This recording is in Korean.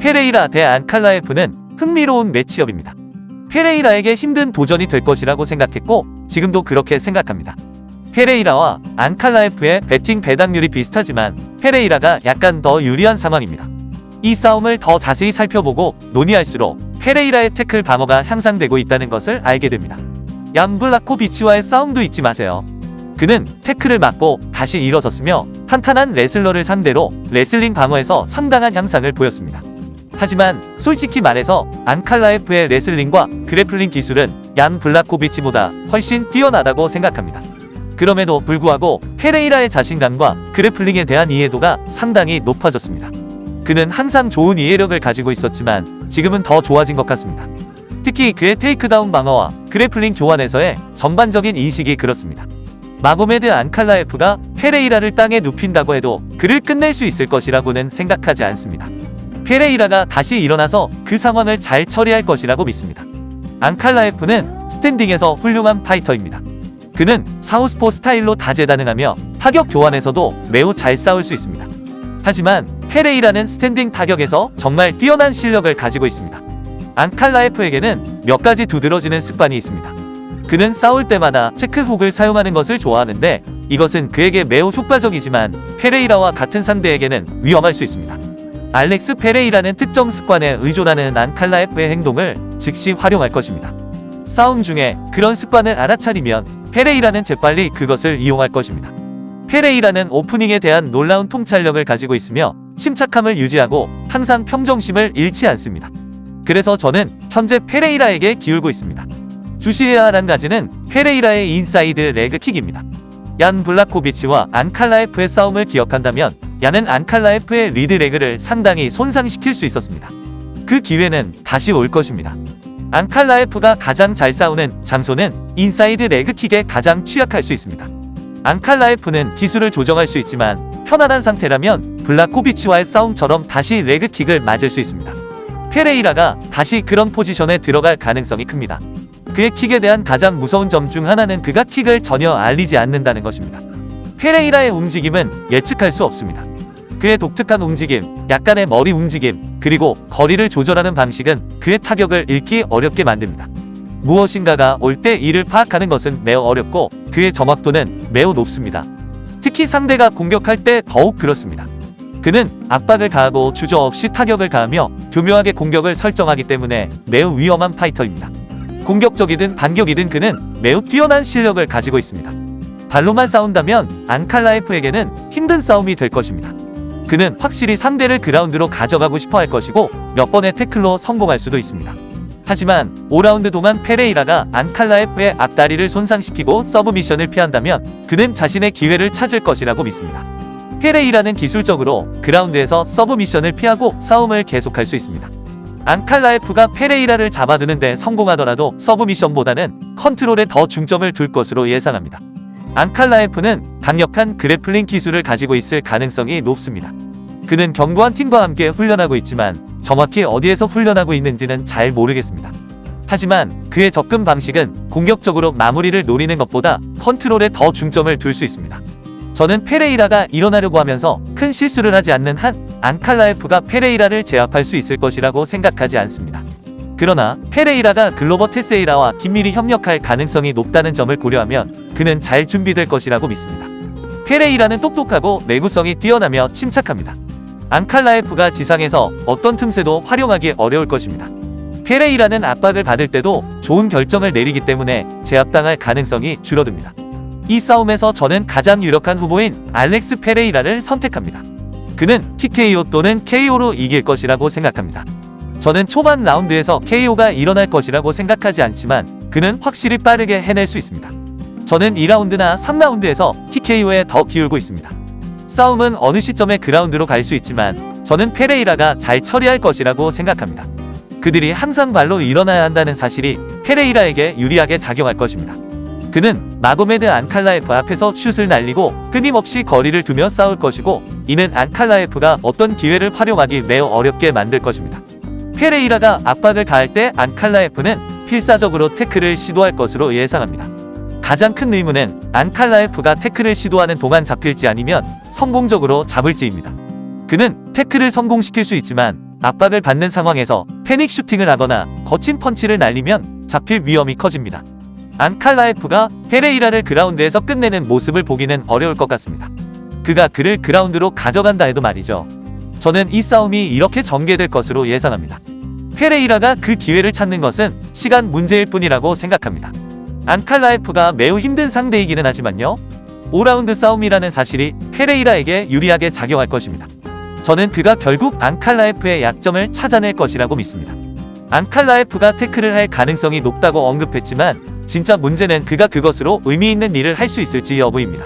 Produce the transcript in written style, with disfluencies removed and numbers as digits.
페레이라 대 안칼라에프는 흥미로운 매치업입니다. 페레이라에게 힘든 도전이 될 것이라고 생각했고 지금도 그렇게 생각합니다. 페레이라와 안칼라에프의 배팅 배당률이 비슷하지만 페레이라가 약간 더 유리한 상황입니다. 이 싸움을 더 자세히 살펴보고 논의할수록 페레이라의 태클 방어가 향상되고 있다는 것을 알게 됩니다. 얀 블라코비치와의 싸움도 잊지 마세요. 그는 태클을 맞고 다시 일어섰으며 탄탄한 레슬러를 상대로 레슬링 방어에서 상당한 향상을 보였습니다. 하지만 솔직히 말해서 안칼라에프의 레슬링과 그래플링 기술은 얀 블라코비치보다 훨씬 뛰어나다고 생각합니다. 그럼에도 불구하고 페레이라의 자신감과 그래플링에 대한 이해도가 상당히 높아졌습니다. 그는 항상 좋은 이해력을 가지고 있었지만 지금은 더 좋아진 것 같습니다. 특히 그의 테이크다운 방어와 그래플링 교환에서의 전반적인 인식이 그렇습니다. 마고메드 안칼라에프가 페레이라를 땅에 눕힌다고 해도 그를 끝낼 수 있을 것이라고는 생각하지 않습니다. 페레이라가 다시 일어나서 그 상황을 잘 처리할 것이라고 믿습니다. 안칼라에프는 스탠딩에서 훌륭한 파이터입니다. 그는 사우스포 스타일로 다재다능하며 타격 교환에서도 매우 잘 싸울 수 있습니다. 하지만 페레이라는 스탠딩 타격에서 정말 뛰어난 실력을 가지고 있습니다. 안칼라에프에게는 몇 가지 두드러지는 습관이 있습니다. 그는 싸울 때마다 체크훅을 사용하는 것을 좋아하는데 이것은 그에게 매우 효과적이지만 페레이라와 같은 상대에게는 위험할 수 있습니다. 알렉스 페레이라는 특정 습관에 의존하는 안칼라에프의 행동을 즉시 활용할 것입니다. 싸움 중에 그런 습관을 알아차리면 페레이라는 재빨리 그것을 이용할 것입니다. 페레이라는 오프닝에 대한 놀라운 통찰력을 가지고 있으며 침착함을 유지하고 항상 평정심을 잃지 않습니다. 그래서 저는 현재 페레이라에게 기울고 있습니다. 주시해야 할 한 가지는 페레이라의 인사이드 레그킥입니다. 얀 블라코비치와 안칼라에프의 싸움을 기억한다면 얀은 안칼라에프의 리드레그를 상당히 손상시킬 수 있었습니다. 그 기회는 다시 올 것입니다. 안칼라에프가 가장 잘 싸우는 장소는 인사이드 레그킥에 가장 취약할 수 있습니다. 안칼라에프는 기술을 조정할 수 있지만 편안한 상태라면 블라코비치와의 싸움처럼 다시 레그킥을 맞을 수 있습니다. 페레이라가 다시 그런 포지션에 들어갈 가능성이 큽니다. 그의 킥에 대한 가장 무서운 점 중 하나는 그가 킥을 전혀 알리지 않는다는 것입니다. 페레이라의 움직임은 예측할 수 없습니다. 그의 독특한 움직임, 약간의 머리 움직임, 그리고 거리를 조절하는 방식은 그의 타격을 읽기 어렵게 만듭니다. 무엇인가가 올 때 이를 파악하는 것은 매우 어렵고 그의 정확도는 매우 높습니다. 특히 상대가 공격할 때 더욱 그렇습니다. 그는 압박을 가하고 주저없이 타격을 가하며 교묘하게 공격을 설정하기 때문에 매우 위험한 파이터입니다. 공격적이든 반격이든 그는 매우 뛰어난 실력을 가지고 있습니다. 발로만 싸운다면 안칼라에프에게는 힘든 싸움이 될 것입니다. 그는 확실히 상대를 그라운드로 가져가고 싶어 할 것이고 몇 번의 태클로 성공할 수도 있습니다. 하지만 5라운드 동안 페레이라가 안칼라에프의 앞다리를 손상시키고 서브미션을 피한다면 그는 자신의 기회를 찾을 것이라고 믿습니다. 페레이라는 기술적으로 그라운드에서 서브미션을 피하고 싸움을 계속할 수 있습니다. 안칼라에프가 페레이라를 잡아두는데 성공하더라도 서브미션보다는 컨트롤에 더 중점을 둘 것으로 예상합니다. 안칼라에프는 강력한 그래플링 기술을 가지고 있을 가능성이 높습니다. 그는 견고한 팀과 함께 훈련하고 있지만 정확히 어디에서 훈련하고 있는지는 잘 모르겠습니다. 하지만 그의 접근 방식은 공격적으로 마무리를 노리는 것보다 컨트롤에 더 중점을 둘 수 있습니다. 저는 페레이라가 일어나려고 하면서 큰 실수를 하지 않는 한 안칼라에프가 페레이라를 제압할 수 있을 것이라고 생각하지 않습니다. 그러나 페레이라가 글로버 테세이라와 긴밀히 협력할 가능성이 높다는 점을 고려하면 그는 잘 준비될 것이라고 믿습니다. 페레이라는 똑똑하고 내구성이 뛰어나며 침착합니다. 안칼라에프가 지상에서 어떤 틈새도 활용하기 어려울 것입니다. 페레이라는 압박을 받을 때도 좋은 결정을 내리기 때문에 제압당할 가능성이 줄어듭니다. 이 싸움에서 저는 가장 유력한 후보인 알렉스 페레이라를 선택합니다. 그는 TKO 또는 KO로 이길 것이라고 생각합니다. 저는 초반 라운드에서 KO가 일어날 것이라고 생각하지 않지만 그는 확실히 빠르게 해낼 수 있습니다. 저는 2라운드나 3라운드에서 TKO에 더 기울고 있습니다. 싸움은 어느 시점에 그라운드로 갈 수 있지만 저는 페레이라가 잘 처리할 것이라고 생각합니다. 그들이 항상 발로 일어나야 한다는 사실이 페레이라에게 유리하게 작용할 것입니다. 그는 마고메드 안칼라에프 앞에서 슛을 날리고 끊임없이 거리를 두며 싸울 것이고 이는 안칼라에프가 어떤 기회를 활용하기 매우 어렵게 만들 것입니다. 페레이라가 압박을 가할 때 안칼라에프는 필사적으로 태클을 시도할 것으로 예상합니다. 가장 큰 의문은 안칼라에프가 태클을 시도하는 동안 잡힐지 아니면 성공적으로 잡을지입니다. 그는 태클을 성공시킬 수 있지만 압박을 받는 상황에서 패닉 슈팅을 하거나 거친 펀치를 날리면 잡힐 위험이 커집니다. 안칼라에프가 페레이라를 그라운드에서 끝내는 모습을 보기는 어려울 것 같습니다. 그가 그를 그라운드로 가져간다 해도 말이죠. 저는 이 싸움이 이렇게 전개될 것으로 예상합니다. 페레이라가 그 기회를 찾는 것은 시간 문제일 뿐이라고 생각합니다. 안칼라에프가 매우 힘든 상대이기는 하지만요. 5라운드 싸움이라는 사실이 페레이라에게 유리하게 작용할 것입니다. 저는 그가 결국 안칼라에프의 약점을 찾아낼 것이라고 믿습니다. 안칼라에프가 태클을 할 가능성이 높다고 언급했지만 진짜 문제는 그가 그것으로 의미 있는 일을 할 수 있을지 여부입니다.